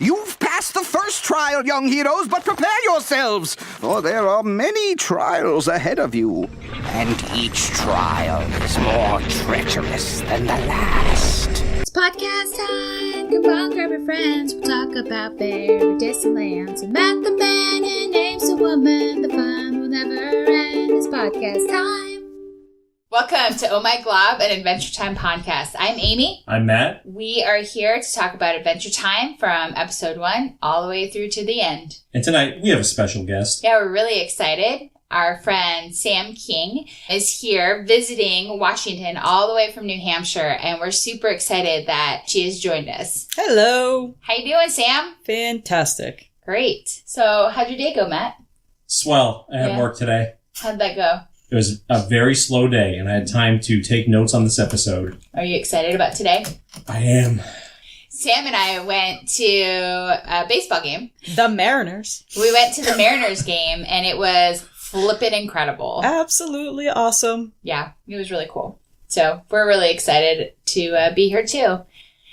You've passed the first trial, young heroes, but prepare yourselves, for there are many trials ahead of you. And each trial is more treacherous than the last. It's podcast time. Come on, grab your friends. We'll talk about very distant lands. And Matt the man and names a woman. The fun will never end. It's podcast time. Welcome to Oh My Glob, an Adventure Time podcast. I'm Amy. I'm Matt. We are here to talk about Adventure Time from episode 1 all the way through to the end. And tonight we have a special guest. Yeah, we're really excited. Our friend Sam King is here visiting Washington all the way from New Hampshire, and we're super excited that she has joined us. Hello. How you doing, Sam? Fantastic. Great. So, how'd your day go, Matt? Swell. I had work today. How'd that go? It was a very slow day, and I had time to take notes on this episode. Are you excited about today? I am. Sam and I went to a baseball game. The Mariners. We went to the Mariners game, and it was flippin' incredible. Absolutely awesome. Yeah, it was really cool. So we're really excited to be here too.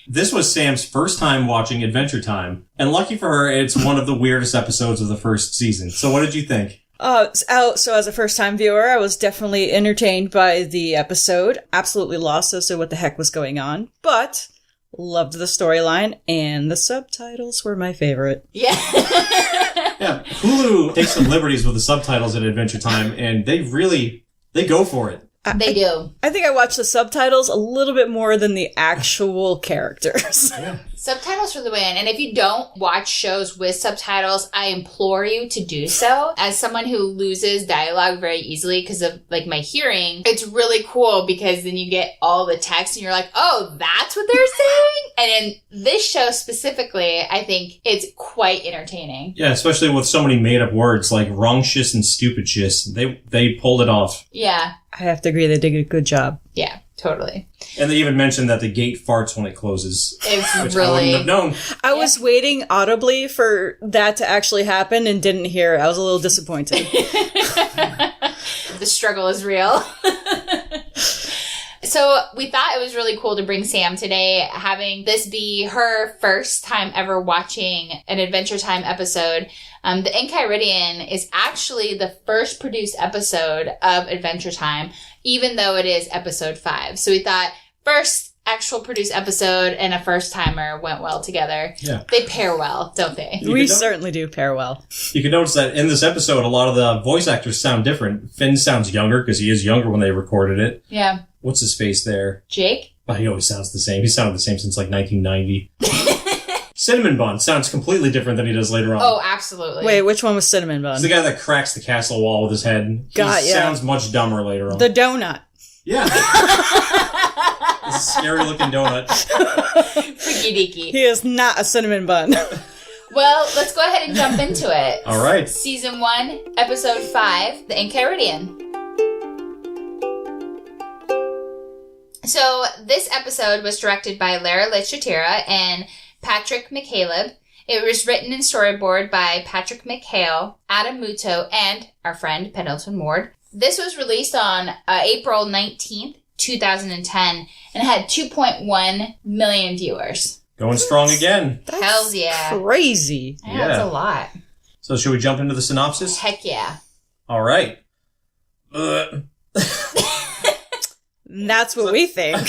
This was Sam's first time watching Adventure Time, and lucky for her, it's one of the weirdest episodes of the first season. So what did you think? So as a first-time viewer, I was definitely entertained by the episode. Absolutely lost as to what the heck was going on, but loved the storyline, and the subtitles were my favorite. Yeah. Yeah, Hulu takes some liberties with the subtitles at Adventure Time, and they go for it. They do. I think I watched the subtitles a little bit more than the actual characters. Yeah. Subtitles for the win. And if you don't watch shows with subtitles, I implore you to do so. As someone who loses dialogue very easily because of like my hearing, it's really cool because then you get all the text and you're like, oh, that's what they're saying? And in this show specifically, I think it's quite entertaining. Yeah, especially with so many made-up words like wrong-tious and stupid-tious. They pulled it off. Yeah. I have to agree, they did a good job. Yeah, totally. And they even mentioned that the gate farts when it closes. It's which really... I wouldn't have known. I was waiting audibly for that to actually happen and didn't hear it. I was a little disappointed. The struggle is real. So we thought it was really cool to bring Sam today, having this be her first time ever watching an Adventure Time episode. The Enchiridion is actually the first produced episode of Adventure Time, even though it is episode 5. So we thought first actual produced episode and a first timer went well together. Yeah. They pair well, don't they? We certainly do pair well. You can notice that in this episode, a lot of the voice actors sound different. Finn sounds younger because he is younger when they recorded it. Yeah. What's his face there? Jake? Oh, he always sounds the same. He sounded the same since like 1990. Cinnamon Bun sounds completely different than he does later on. Oh, absolutely. Wait, which one was Cinnamon Bun? He's the guy that cracks the castle wall with his head. He sounds much dumber later on. The donut. Yeah. This scary looking donut. Freaky deaky. He is not a cinnamon bun. Well, let's go ahead and jump into it. All right. Season 1, Episode 5, The Enchiridion. So, this episode was directed by Lara Lichatera and Patrick McCaleb. It was written and storyboarded by Patrick McHale, Adam Muto, and our friend Pendleton Ward. This was released on April 19th, 2010, and had 2.1 million viewers. Going strong again. Hells yeah. Crazy. Yeah, that's a lot. So should we jump into the synopsis? Heck yeah. All right. That's what we think.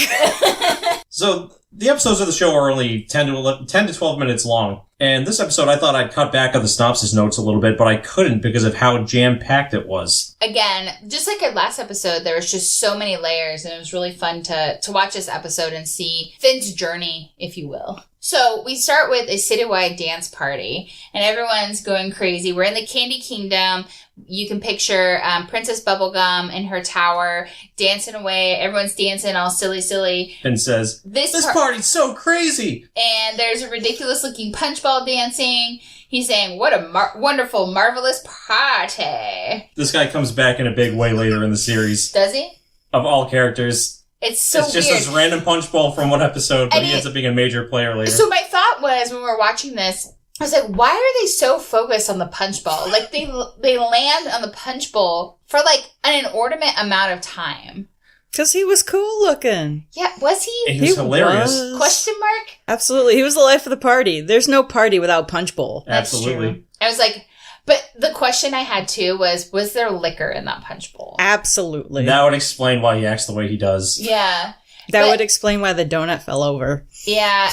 So the episodes of the show are only 10 to 12 minutes long. And this episode, I thought I'd cut back on the synopsis notes a little bit, but I couldn't because of how jam-packed it was. Again, just like our last episode, there was just so many layers, and it was really fun to watch this episode and see Finn's journey, if you will. So we start with a citywide dance party, and everyone's going crazy. We're in the Candy Kingdom. You can picture Princess Bubblegum in her tower dancing away. Everyone's dancing all silly. And says, this party's so crazy. And there's a ridiculous looking punch ball dancing. He's saying, what a wonderful, marvelous party. This guy comes back in a big way later in the series. Does he? Of all characters. It's so weird. It's just this random punch ball from one episode, but he ends up being a major player later. So my thought was, when we were watching this, I was like, why are they so focused on the punch ball? Like, they land on the punch bowl for, like, an inordinate amount of time. Because he was cool looking. Yeah, was he? And he was hilarious. was. Question mark? Absolutely. He was the life of the party. There's no party without Punch Bowl. That's Absolutely. true. I was like, but the question I had too was there liquor in that punch bowl? Absolutely. That would explain why he acts the way he does. Yeah. That but- would explain why the donut fell over. Yeah,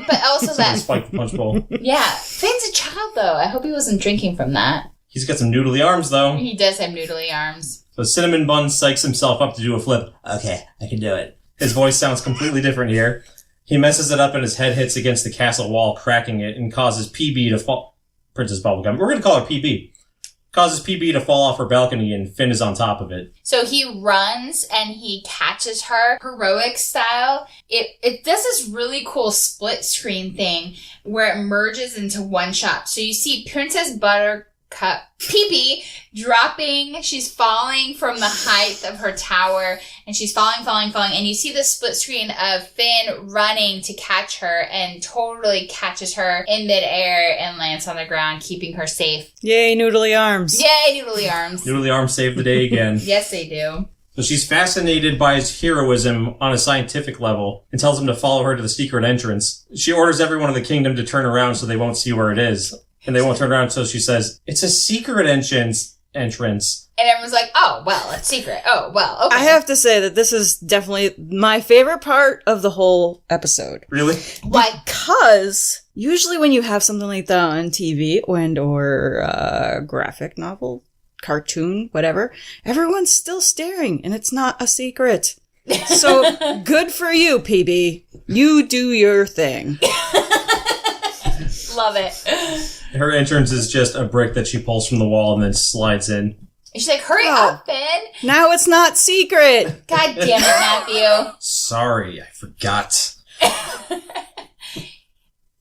but also that, Spike the punch bowl. yeah, Finn's a child though. I hope he wasn't drinking from that. He's got some noodly arms, though. He does have noodly arms. So Cinnamon Bun psychs himself up to do a flip. Okay, I can do it. His voice sounds completely different here. He messes it up and his head hits against the castle wall, cracking it, and causes PB to fall... Princess Bubblegum. We're going to call her PB. Causes PB to fall off her balcony and Finn is on top of it. So he runs and he catches her, heroic style. It does this really cool split screen thing where it merges into one shot. So you see Princess Buttercup, PB, dropping. She's falling from the height of her tower and she's falling. And you see the split screen of Finn running to catch her and totally catches her in midair and lands on the ground, keeping her safe. Yay, noodly arms. Yay, noodly arms. Noodly arms saved the day again. Yes, they do. So she's fascinated by his heroism on a scientific level and tells him to follow her to the secret entrance. She orders everyone in the kingdom to turn around so they won't see where it is. And they won't turn around, so she says, it's a secret entrance. And everyone's like, oh, well, it's secret. Oh, well, okay. I have to say that this is definitely my favorite part of the whole episode. Really? Why? Because usually when you have something like that on TV or graphic novel, cartoon, whatever, everyone's still staring and it's not a secret. So good for you, PB. You do your thing. Love it. Her entrance is just a brick that she pulls from the wall and then slides in. And she's like, hurry up, Finn. Now it's not secret. God damn it, Matthew. Sorry, I forgot.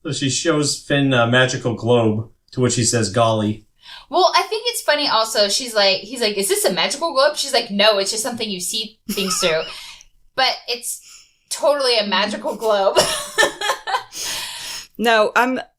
So she shows Finn a magical globe, to which he says, golly. Well, I think it's funny also. He's like, is this a magical globe? She's like, no, it's just something you see things through. But it's totally a magical globe. Now,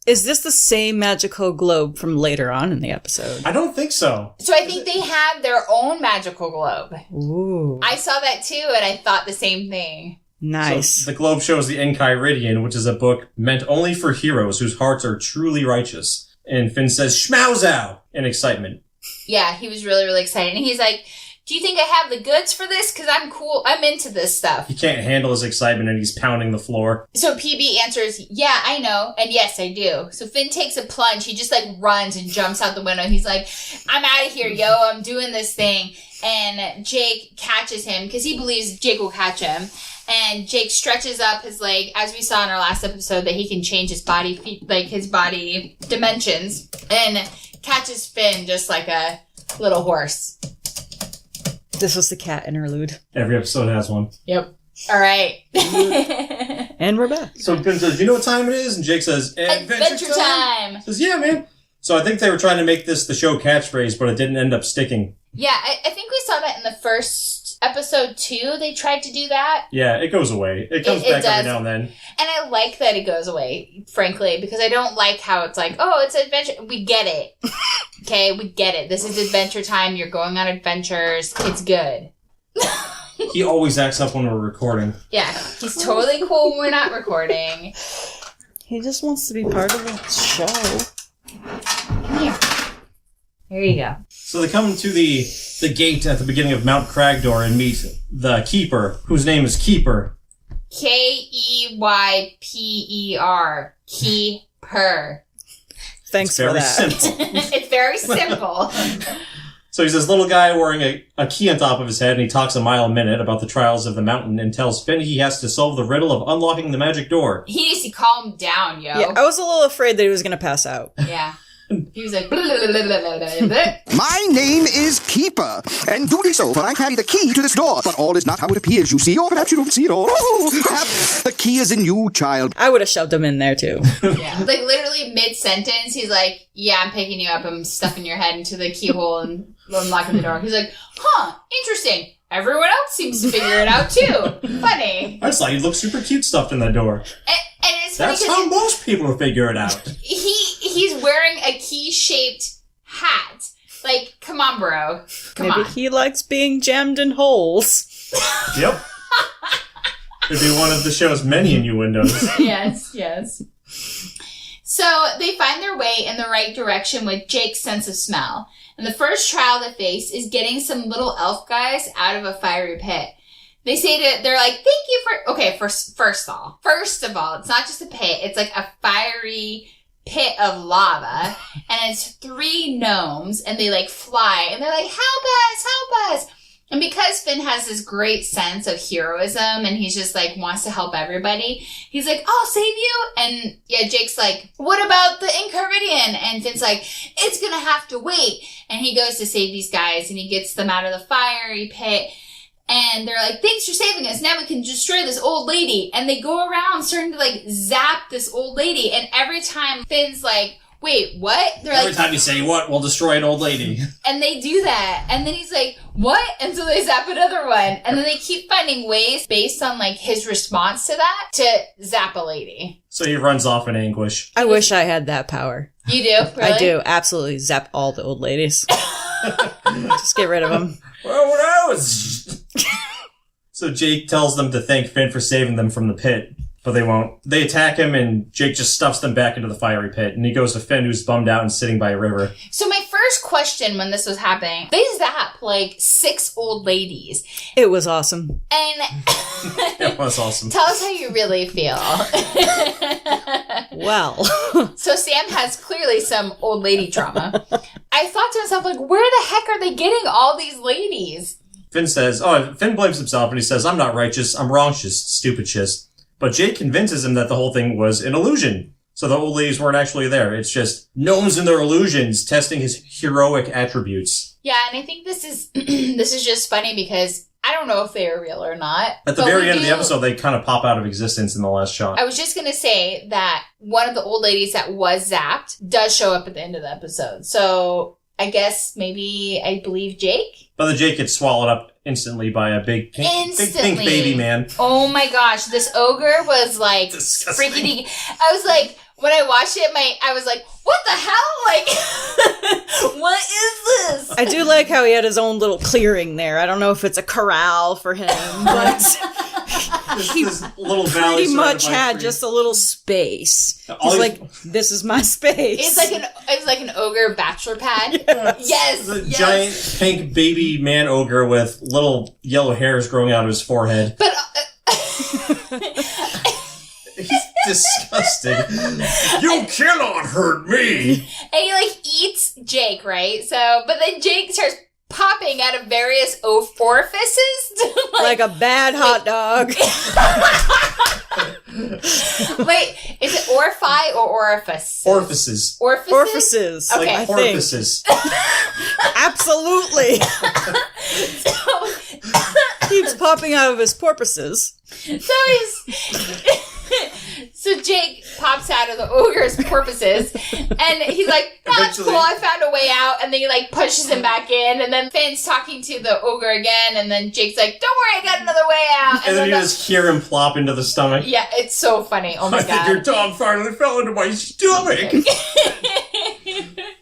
is this the same magical globe from later on in the episode? I don't think so. So I think they have their own magical globe. Ooh. I saw that too, and I thought the same thing. Nice. So the globe shows the Enchiridion, which is a book meant only for heroes whose hearts are truly righteous. And Finn says, schmauzow, in excitement. Yeah, he was really, really excited. And he's like, do you think I have the goods for this? Because I'm cool. I'm into this stuff. He can't handle his excitement and he's pounding the floor. So PB answers, yeah, I know. And yes, I do. So Finn takes a plunge. He just like runs and jumps out the window. He's like, I'm out of here, yo. I'm doing this thing. And Jake catches him because he believes Jake will catch him. And Jake stretches up his leg, as we saw in our last episode, that he can change his body, like his body dimensions, and catches Finn just like a little horse. This was the cat interlude. Every episode has one. Yep. All right. And we're back. So Finn says, do you know what time it is? And Jake says, Adventure time. Says, yeah, man. So I think they were trying to make this the show catchphrase, but it didn't end up sticking. Yeah, I think we saw that in the first episode too. They tried to do that. Yeah, it goes away. It comes back every now and then. And I like that it goes away, frankly, because I don't like how it's like, oh, it's adventure. We get it. Okay, we get it. This is adventure time. You're going on adventures. It's good. He always acts up when we're recording. Yeah, he's totally cool when we're not recording. He just wants to be part of the show. Come here. There you go. So they come to the gate at the beginning of Mount Cragdor and meet the Keeper, whose name is Keeper. Keyper. Keeper. Thanks for that. Simple. It's very simple. So he's this little guy wearing a key on top of his head, and he talks a mile a minute about the trials of the mountain and tells Finn he has to solve the riddle of unlocking the magic door. He needs to calm down, yo. Yeah, I was a little afraid that he was going to pass out. Yeah. He was like, My name is Keeper, and duly so, for I carry the key to this door. But all is not how it appears, you see, or perhaps you don't see it all. Oh, perhaps the key is in you, child. I would have shoved him in there, too. yeah. Like, literally mid-sentence, he's like, yeah, I'm picking you up. I'm stuffing your head into the keyhole and unlocking the door. He's like, huh, interesting. Everyone else seems to figure it out, too. Funny. I just thought he'd look super cute stuffed in that door. And it's funny That's how most people figure it out. He's wearing a key-shaped hat. Like, come on, bro. Come Maybe on. he likes being jammed in holes. Yep. Could be one of the show's many innuendos. Yes. So they find their way in the right direction with Jake's sense of smell. And the first trial they face is getting some little elf guys out of a fiery pit. They're like, thank you for, okay, first of all, it's not just a pit, it's like a fiery pit of lava, and it's 3 gnomes, and they like fly, and they're like, help us! And because Finn has this great sense of heroism, and he's just like, wants to help everybody, he's like, I'll save you, and yeah, Jake's like, what about the Enchiridion? And Finn's like, it's gonna have to wait, and he goes to save these guys, and he gets them out of the fiery pit, and they're like, thanks for saving us. Now we can destroy this old lady. And they go around starting to like zap this old lady. And every time Finn's like, wait, what? They're Every like, time you say what, we'll destroy an old lady. and they do that. And then he's like, what? And so they zap another one. And then they keep finding ways based on like his response to that to zap a lady. So he runs off in anguish. I wish I had that power. You do? Really? I do. Absolutely zap all the old ladies. Just get rid of them. Well, knows? So Jake tells them to thank Finn for saving them from the pit, but they won't. They attack him, and Jake just stuffs them back into the fiery pit, and he goes to Finn, who's bummed out and sitting by a river. So my first question when this was happening, they zap like 6 old ladies. It was awesome. And It was awesome. tell us how you really feel. Well. So Sam has clearly some old lady trauma. I thought to myself, like, where the heck are they getting all these ladies? Finn blames himself, and he says, I'm not righteous, I'm wrong-tious, stupid-tious. But Jake convinces him that the whole thing was an illusion. So the old ladies weren't actually there. It's just gnomes and their illusions testing his heroic attributes. Yeah, and I think this is this is just funny because I don't know if they are real or not. At the very end of the episode, they kind of pop out of existence in the last shot. I was just going to say that one of the old ladies that was zapped does show up at the end of the episode. So I guess maybe I believe Jake? But the Jake gets swallowed up instantly by a big pink baby man. Oh my gosh, this ogre was like Disgusting. freaky. I was like, when I watched it, I was like, what the hell? Like, what is this? I do like how he had his own little clearing there. I don't know if it's a corral for him, but he This little valley pretty much surrounded by had trees. just a little space. All He's these- like, this is my space. It's like an ogre bachelor pad. Yes. The giant pink baby man ogre with little yellow hairs growing out of his forehead. But He's disgusting. You cannot hurt me! and he like eats Jake, right? So, but then Jake starts popping out of various orifices. like a bad hot dog. Wait, is it orify or orifice? Orifices. Orifices? Orifices. Okay. I Like think. orifices. Absolutely. So, Keeps popping out of his porpoises. So Jake pops out of the ogre's porpoises, and he's like, that's Eventually. cool, I found a way out, and then he like pushes him back in, and then Finn's talking to the ogre again, and then Jake's like, don't worry, I got another way out. And then you just hear him plop into the stomach. yeah, it's so funny. Oh my I think your god. dog finally fell into my stomach.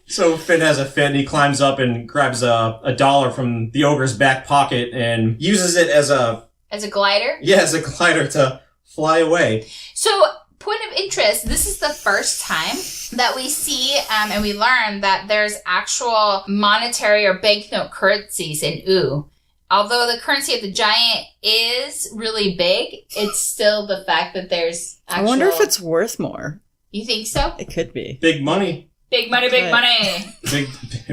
So Finn has a fit, and he climbs up and grabs a $1 from the ogre's back pocket and uses it as a glider? glider to fly away. So, point of interest, this is the first time that we see and we learn that there's actual monetary or banknote currencies in OO. Although the currency of the giant is really big, it's still the fact that there's actual... I wonder if it's worth more. You think so? It could be. Big money. Big money, big money.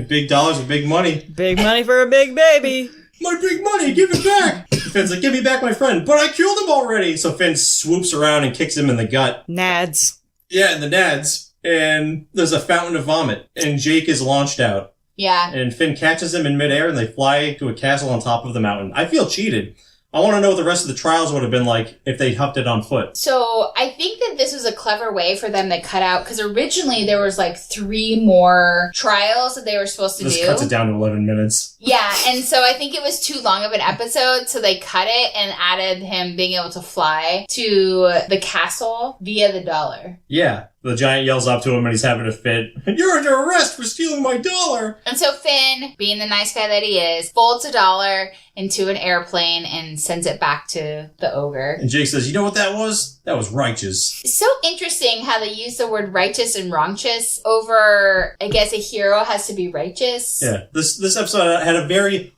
Big dollars with big money. Big money for a big baby. My big money, give it back! Finn's like, give me back my friend, but I killed him already! So Finn swoops around and kicks him in the gut. Nads. Yeah, in the nads. And there's a fountain of vomit. And Jake is launched out. Yeah. And Finn catches him in midair and they fly to a castle on top of the mountain. I feel cheated. I want to know what the rest of the trials would have been like if they huffed it on foot. So I think that this was a clever way for them to cut out, because originally there was like 3 more trials that they were supposed to This do. cuts it down to 11 minutes. Yeah, and so I think it was too long of an episode, so they cut it and added him being able to fly to the castle via the dollar. Yeah. The giant yells up to him and he's having a fit. You're under arrest for stealing my dollar! And so Finn, being the nice guy that he is, folds $1 into an airplane and sends it back to the ogre. And Jake says, you know what that was? That was righteous. It's so interesting how they use the word righteous and wrong-tious over, I guess, a hero has to be righteous. Yeah, this episode had a very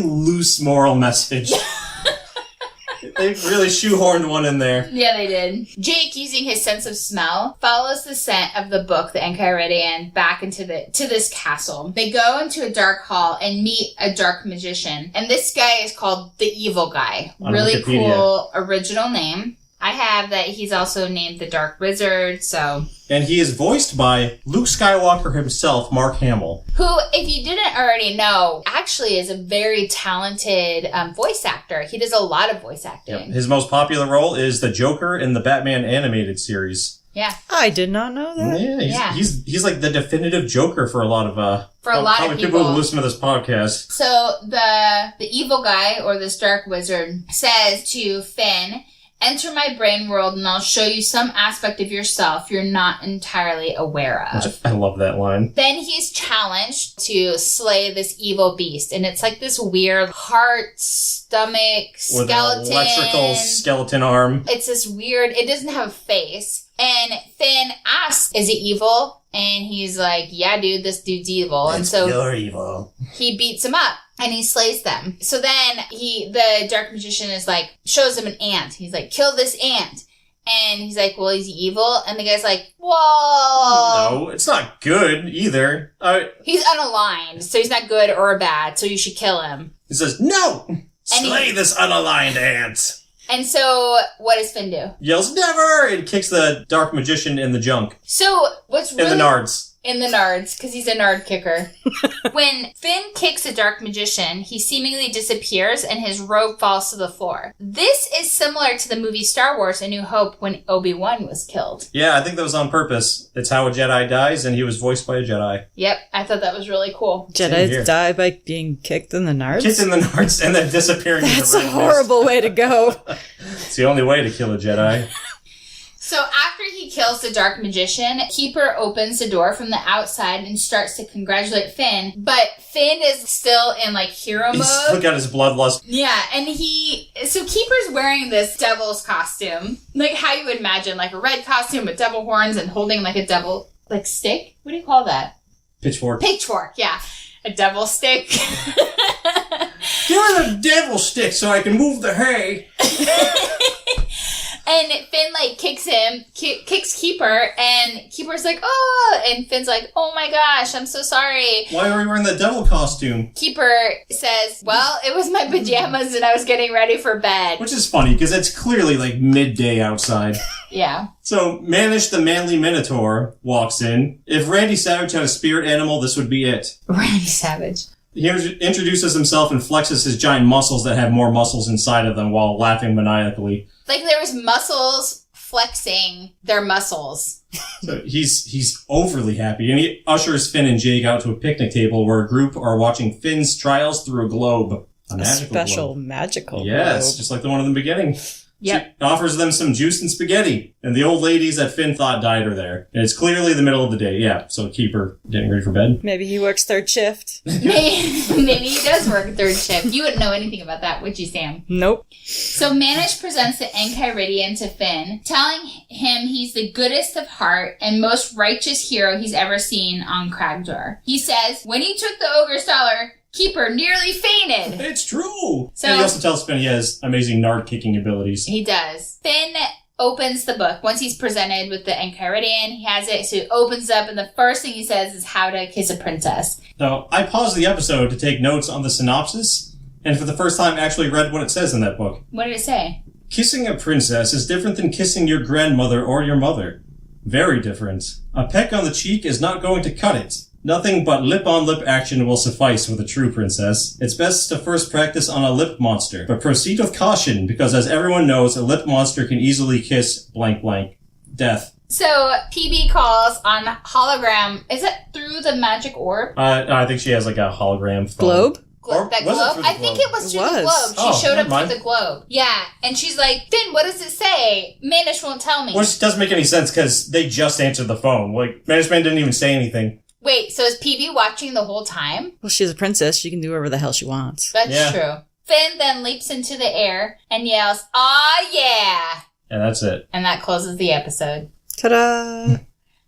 loose moral message. They really shoehorned one in there. Yeah, they did. Jake, using his sense of smell, follows the scent of the book, the Enchiridion, back into this castle. They go into a dark hall and meet a dark magician. And this guy is called the Evil Guy. On really Wikipedia. Cool original name. I have that he's also named the Dark Wizard, so... And he is voiced by Luke Skywalker himself, Mark Hamill. Who, if you didn't already know, actually is a very talented voice actor. He does a lot of voice acting. Yep. His most popular role is the Joker in the Batman animated series. Yeah. I did not know that. Yeah, he's like the definitive Joker for a lot of probably people who listen to this podcast. So the Evil Guy, or this Dark Wizard, says to Finn, enter my brain world and I'll show you some aspect of yourself you're not entirely aware of. I love that line. Then he's challenged to slay this evil beast. And it's like this weird heart, stomach, With skeleton. an electrical skeleton arm. It's this weird, it doesn't have a face. And Finn asks, is it evil? And he's like, yeah, dude, this dude's evil. And so you're evil. he beats him up. And he slays them. So then the dark magician is like, shows him an ant. He's like, kill this ant. And he's like, well, he's evil. And the guy's like, whoa. No, it's not good either. He's unaligned, so he's not good or bad, so you should kill him. He says, no! Slay this unaligned ant! And so, what does Finn do? Yells, never! And kicks the dark magician in the junk. So, what's really... In the nards. In the nards, because he's a nard kicker. When Finn kicks a dark magician, he seemingly disappears and his robe falls to the floor. This is similar to the movie Star Wars: A New Hope when Obi-Wan was killed. Yeah, I think that was on purpose. It's how a Jedi dies, and he was voiced by a Jedi. Yep, I thought that was really cool. Jedi die by being kicked in the nards? Kicked in the nards and then disappearing in the That's a red horrible way to go. It's the only way to kill a Jedi. So after he kills the dark magician, Keeper opens the door from the outside and starts to congratulate Finn. But Finn is still in like hero He's mode. still got his bloodlust. Yeah, and so Keeper's wearing this devil's costume. Like how you would imagine, like a red costume with devil horns and holding like a devil, like stick? What do you call that? Pitchfork. Pitchfork, yeah. A devil stick. Give her the devil stick so I can move the hay. And Finn, like, kicks Keeper, and Keeper's like, oh, and Finn's like, oh my gosh, I'm so sorry. Why are we wearing the devil costume? Keeper says, well, it was my pajamas and I was getting ready for bed. Which is funny, because it's clearly, like, midday outside. Yeah. So, Manish the manly minotaur walks in. If Randy Savage had a spirit animal, this would be it. Randy Savage. He introduces himself and flexes his giant muscles that have more muscles inside of them while laughing maniacally. Like there was muscles flexing their muscles. So he's overly happy, and he ushers Finn and Jake out to a picnic table where a group are watching Finn's trials through a globe. A magical special globe. magical Yes, globe. just like the one in the beginning. Yep. She offers them some juice and spaghetti, and the old ladies that Finn thought died are there. And it's clearly the middle of the day, yeah, so Keeper getting ready for bed. Maybe he works third shift. Maybe he does work third shift. You wouldn't know anything about that, would you, Sam? Nope. So Manish presents the Enchiridion to Finn, telling him he's the goodest of heart and most righteous hero he's ever seen on Cragdor. He says, when he took the ogre's dollar, Keeper nearly fainted. It's true! So- And he also tells Finn he has amazing nard kicking abilities. He does. Finn opens the book. Once he's presented with the Enchiridion, he has it, so he opens up, and the first thing he says is how to kiss a princess. Now, I paused the episode to take notes on the synopsis, and for the first time actually read what it says in that book. What did it say? Kissing a princess is different than kissing your grandmother or your mother. Very different. A peck on the cheek is not going to cut it. Nothing but lip-on-lip action will suffice with a true princess. It's best to first practice on a lip monster, but proceed with caution, because as everyone knows, a lip monster can easily kiss blank blank. Death. So, PB calls on hologram. Is it through the magic orb? I think she has like a hologram phone. Globe? Or that was it globe? through the I think globe? it was It through the was. globe. She showed never up mind. through the globe. Yeah. And she's like, Finn, what does it say? Manish won't tell me. Which doesn't make any sense because they just answered the phone. Like, management didn't even say anything. Wait, so is PB watching the whole time? Well, she's a princess. She can do whatever the hell she wants. That's Yeah. true. Finn then leaps into the air and yells, "Aw, yeah!" And that's it. And that closes the episode. Ta-da!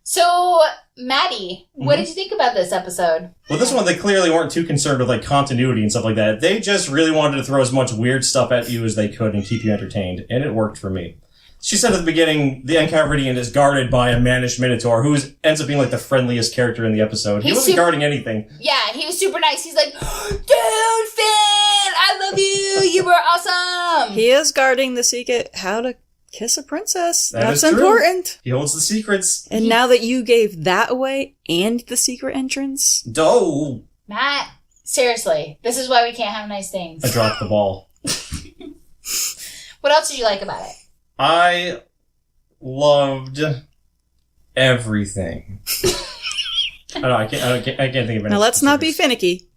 So, Maddie, what did you think about this episode? Well, this one, they clearly weren't too concerned with, like, continuity and stuff like that. They just really wanted to throw as much weird stuff at you as they could and keep you entertained. And it worked for me. She said at the beginning, the Enchiridion is guarded by a mannish minotaur who ends up being, like, the friendliest character in the episode. He He's wasn't guarding anything. Yeah, he was super nice. He's like, "Dude, Finn, I love you. You were awesome." He is guarding the secret how to kiss a princess. That is That's true. important. He holds the secrets. And now that you gave that away and the secret entrance, Oh, Matt, seriously, this is why we can't have nice things. I dropped the ball. What else did you like about it? I loved everything. I don't know, I can't think of anything. now let's not be finicky.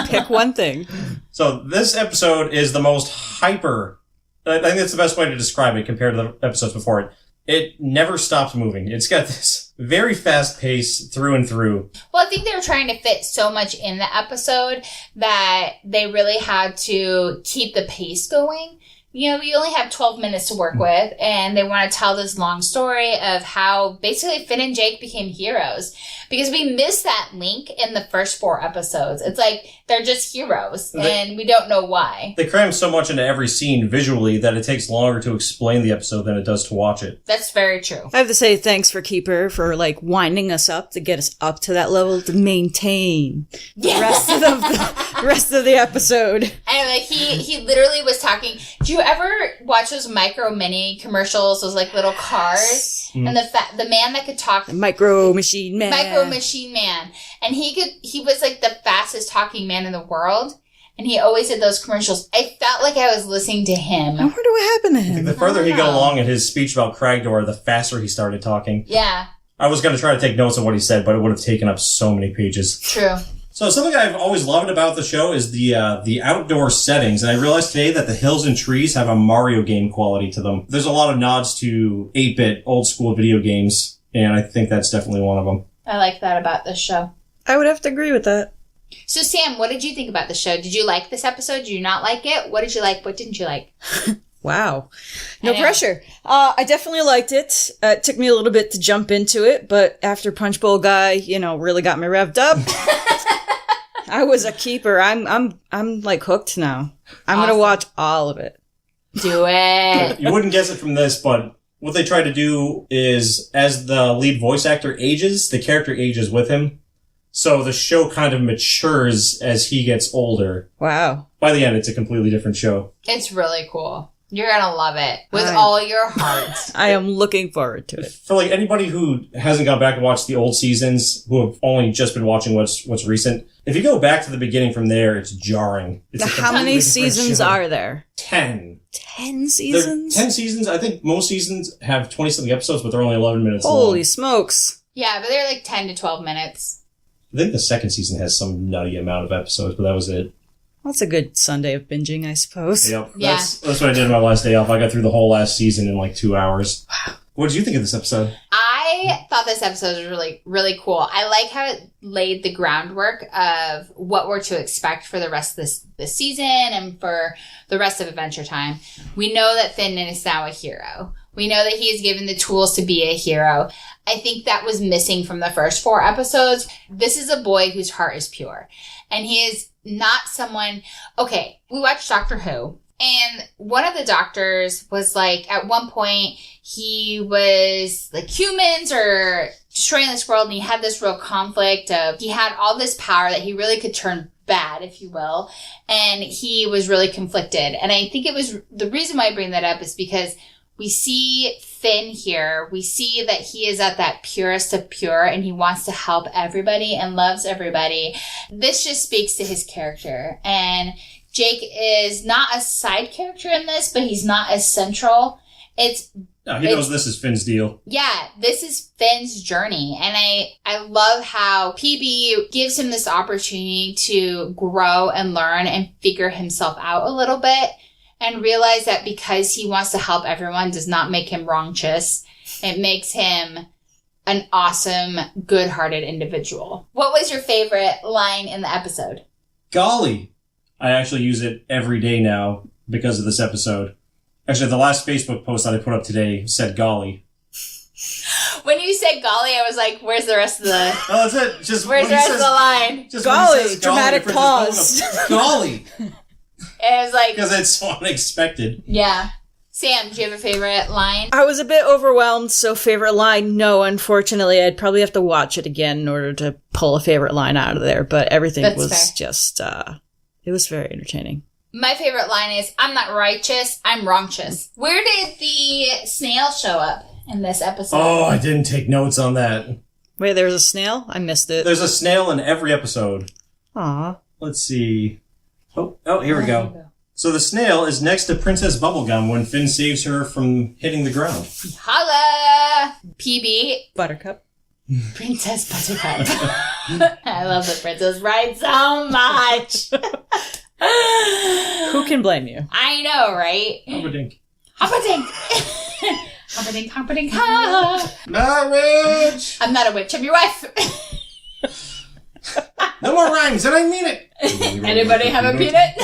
Pick one thing. So this episode is the most hyper. I think that's the best way to describe it compared to the episodes before it. It never stops moving. It's got this very fast pace through and through. Well, I think they were trying to fit so much in the episode that they really had to keep the pace going. You know, we only have 12 minutes to work with, and they want to tell this long story of how basically Finn and Jake became heroes. Because we missed that link in the first 4 episodes. It's like they're just heroes, and we don't know why. They cram so much into every scene visually that it takes longer to explain the episode than it does to watch it. That's very true. I have to say thanks for Keeper for like winding us up to get us up to that level to maintain Yeah. the rest of the episode. And like he literally was talking. Do you ever watch those micro mini commercials? Those like little cars, and the man that could talk, Micro Machine Man. Micro Machine Man, and he was like the fastest talking man in the world, and he always did those commercials. I felt like I was listening to him. I wonder what happened to him. The further he got Wow. along in his speech about Cragdor, the faster he started talking. Yeah, I was going to try to take notes of what he said, but it would have taken up so many pages. true. So something I've always loved about the show is the outdoor settings, and I realized today that the hills and trees have a Mario game quality to them. There's a lot of nods to 8-bit old school video games, and I think that's definitely one of them. I like that about this show. I would have to agree with that. So Sam, what did you think about the show? Did you like this episode? Did you not like it? What did you like? What didn't you like? Wow. No I know. pressure. I definitely liked it. It took me a little bit to jump into it, but after Punch Bowl Guy, really got me revved up. I was a keeper. I'm like hooked now. I'm Awesome. gonna watch all of it. Do it. You wouldn't guess it from this, but what they try to do is, as the lead voice actor ages, the character ages with him. So the show kind of matures as he gets older. Wow. By the end, it's a completely different show. It's really cool. You're gonna love it with I- all your heart. I am looking forward to it. For like anybody who hasn't gone back and watched the old seasons, who have only just been watching what's recent, if you go back to the beginning from there, it's jarring. It's a How completely many different seasons show. are there? 10. 10 There are seasons? 10 seasons. I think most seasons have 20-something episodes, but they're only 11 minutes Holy long. smokes. Yeah, but they're like 10 to 12 minutes. I think the second season has some nutty amount of episodes, but that was it. That's a good Sunday of binging, I suppose. Yep. Yeah. That's what I did on my last day off. I got through the whole last season in like 2 hours. What did you think of this episode? I thought this episode was really, really cool. I like how it laid the groundwork of what we're to expect for the rest of this season and for the rest of Adventure Time. We know that Finn is now a hero. We know that he is given the tools to be a hero. I think that was missing from the first 4 episodes. This is a boy whose heart is pure. And he is not someone... Okay, we watched Doctor Who. And one of the doctors was like, at one point, he was like, humans are destroying this world, and he had this real conflict of, he had all this power that he really could turn bad, if you will, and he was really conflicted. And I think it was, the reason why I bring that up is because we see Finn here, we see that he is at that purest of pure, and he wants to help everybody and loves everybody. This just speaks to his character, and Jake is not a side character in this, but he's not as central. It's No, he knows this is Finn's deal. Yeah, this is Finn's journey. And I love how PB gives him this opportunity to grow and learn and figure himself out a little bit and realize that because he wants to help everyone does not make him wrong-tious. It makes him an awesome, good-hearted individual. What was your favorite line in the episode? Golly! I actually use it every day now because of this episode. Actually, the last Facebook post that I put up today said golly. When you said golly, I was like, where's the rest of the... Oh, that's it. Just where's the rest of the line? Just golly, dramatic pause. Golly. And it was like... Because it's so unexpected. Yeah. Sam, do you have a favorite line? I was a bit overwhelmed, so favorite line, no, unfortunately. I'd probably have to watch it again in order to pull a favorite line out of there, but everything That's was fair. Just, it was very entertaining. My favorite line is, I'm not righteous, I'm wrong-tious. Where did the snail show up in this episode? Oh, I didn't take notes on that. Wait, there was a snail? I missed it. There's a snail in every episode. Aw. Let's see. Oh, here we go. So the snail is next to Princess Bubblegum when Finn saves her from hitting the ground. Holla! PB. Buttercup. Princess Buttercup. I love the Princess Bride so much. Who can blame you? I know, right? Hopperdink. Hopperdink. Hopperdink, hopperdink, ha. Marriage! I'm not a witch, I'm your wife. No more rhymes, and I mean it! Anybody have a peanut?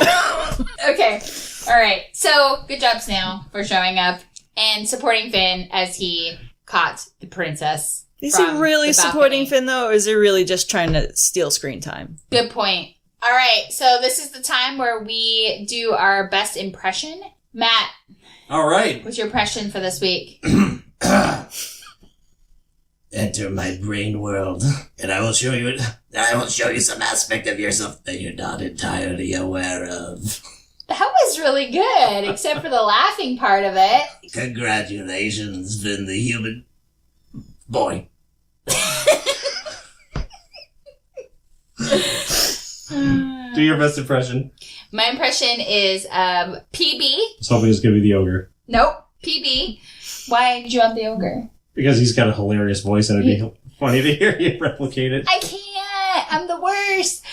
Okay. Alright. So, good job, Snail, for showing up and supporting Finn as he caught the princess. Is he really the supporting balcony. Finn, though, or is he really just trying to steal screen time? Good point. Alright, so this is the time where we do our best impression. Matt, Alright. what's your impression for this week? Enter my brain world, and I will show you some aspect of yourself that you're not entirely aware of. That was really good, except for the laughing part of it. Congratulations, Finn the human boy. Do your best impression. My impression is PB. I was hoping it was going to be the ogre. Nope, PB. Why did you want the ogre? Because he's got a hilarious voice and it'd be funny to hear you replicate it. I can't. I'm the worst.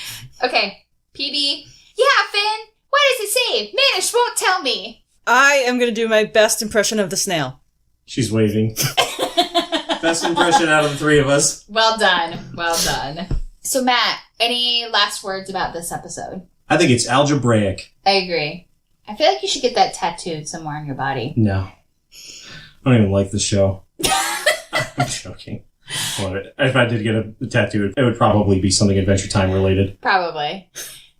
Okay, PB. Yeah, Finn. What does it say? Manish won't tell me. I am going to do my best impression of the snail. She's waving. Best impression out of the three of us. Well done. Well done. So, Matt, any last words about this episode? I think it's algebraic. I agree. I feel like you should get that tattooed somewhere on your body. No. I don't even like the show. I'm joking. But if I did get a tattoo, it would probably be something Adventure Time related. Probably.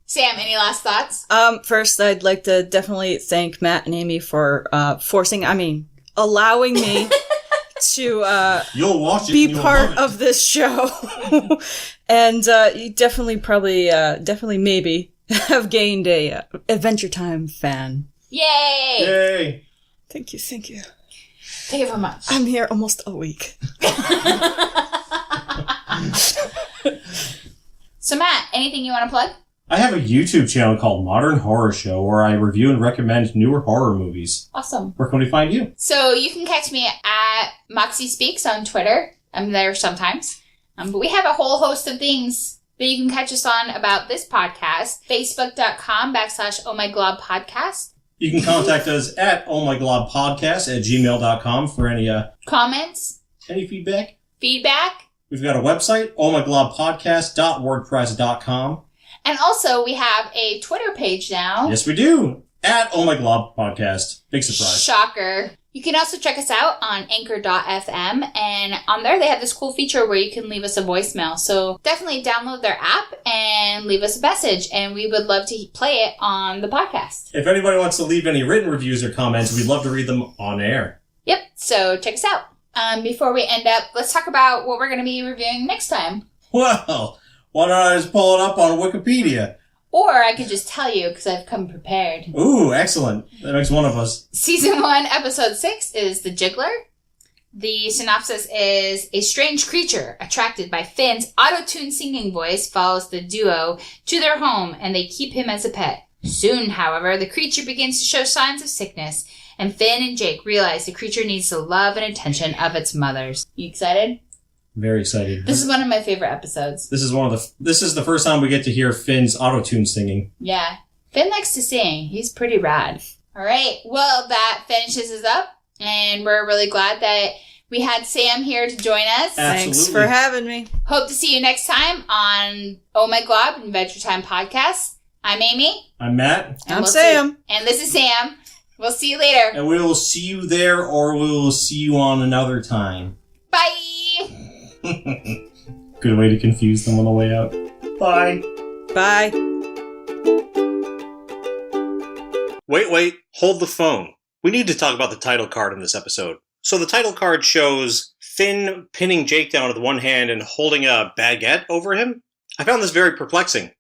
Sam, any last thoughts? First, I'd like to definitely thank Matt and Amy for allowing me to You'll watch it. be and you'll part love it. of this show. And you definitely maybe have gained a Adventure Time fan. Yay! Yay! Thank you. Thank you very much. I'm here almost a week. So, Matt, anything you want to plug? I have a YouTube channel called Modern Horror Show where I review and recommend newer horror movies. Awesome. Where can we find you? So you can catch me at Moxie Speaks on Twitter. I'm there sometimes. But we have a whole host of things that you can catch us on about this podcast. Facebook.com/ohmyglobpodcast. You can contact us at ohmyglobpodcast@gmail.com for any Comments, feedback. feedback. We've got a website, ohmyglobpodcast.wordpress.com. And also we have a Twitter page now. Yes, we do. At ohmyglobpodcast. Big surprise. Shocker. You can also check us out on anchor.fm, and on there they have this cool feature where you can leave us a voicemail. So definitely download their app and leave us a message, and we would love to play it on the podcast. If anybody wants to leave any written reviews or comments, we'd love to read them on air. Yep, so check us out. Before we end up, let's talk about what we're going to be reviewing next time. Well, why don't I just pull it up on Wikipedia? Or I could just tell you because I've come prepared. Ooh, excellent. That makes one of us. Season 1, Episode 6 is The Jiggler. The synopsis is a strange creature attracted by Finn's auto-tuned singing voice follows the duo to their home and they keep him as a pet. Soon, however, the creature begins to show signs of sickness and Finn and Jake realize the creature needs the love and attention of its mothers. You excited? Very excited. This is one of my favorite episodes. This is the first time we get to hear Finn's auto-tune singing. Yeah. Finn likes to sing. He's pretty rad. All right. Well, that finishes us up, and we're really glad that we had Sam here to join us. Absolutely. Thanks for having me. Hope to see you next time on Oh My Glob Adventure Time Podcast. I'm Amy. I'm Matt. And I'm Sam. And this is Sam. We'll see you later. And we will see you there, or we will see you on another time. Bye. Good way to confuse them on the way out. Bye. Bye. Wait. Hold the phone. We need to talk about the title card in this episode. So the title card shows Finn pinning Jake down with one hand and holding a baguette over him. I found this very perplexing.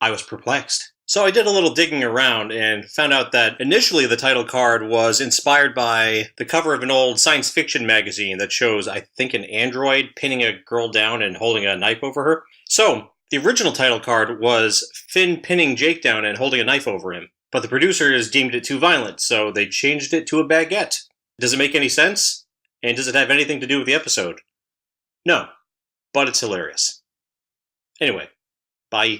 I was perplexed. So I did a little digging around and found out that initially the title card was inspired by the cover of an old science fiction magazine that shows, I think, an android pinning a girl down and holding a knife over her. So the original title card was Finn pinning Jake down and holding a knife over him. But the producers deemed it too violent, so they changed it to a baguette. Does it make any sense? And does it have anything to do with the episode? No. But it's hilarious. Anyway, bye.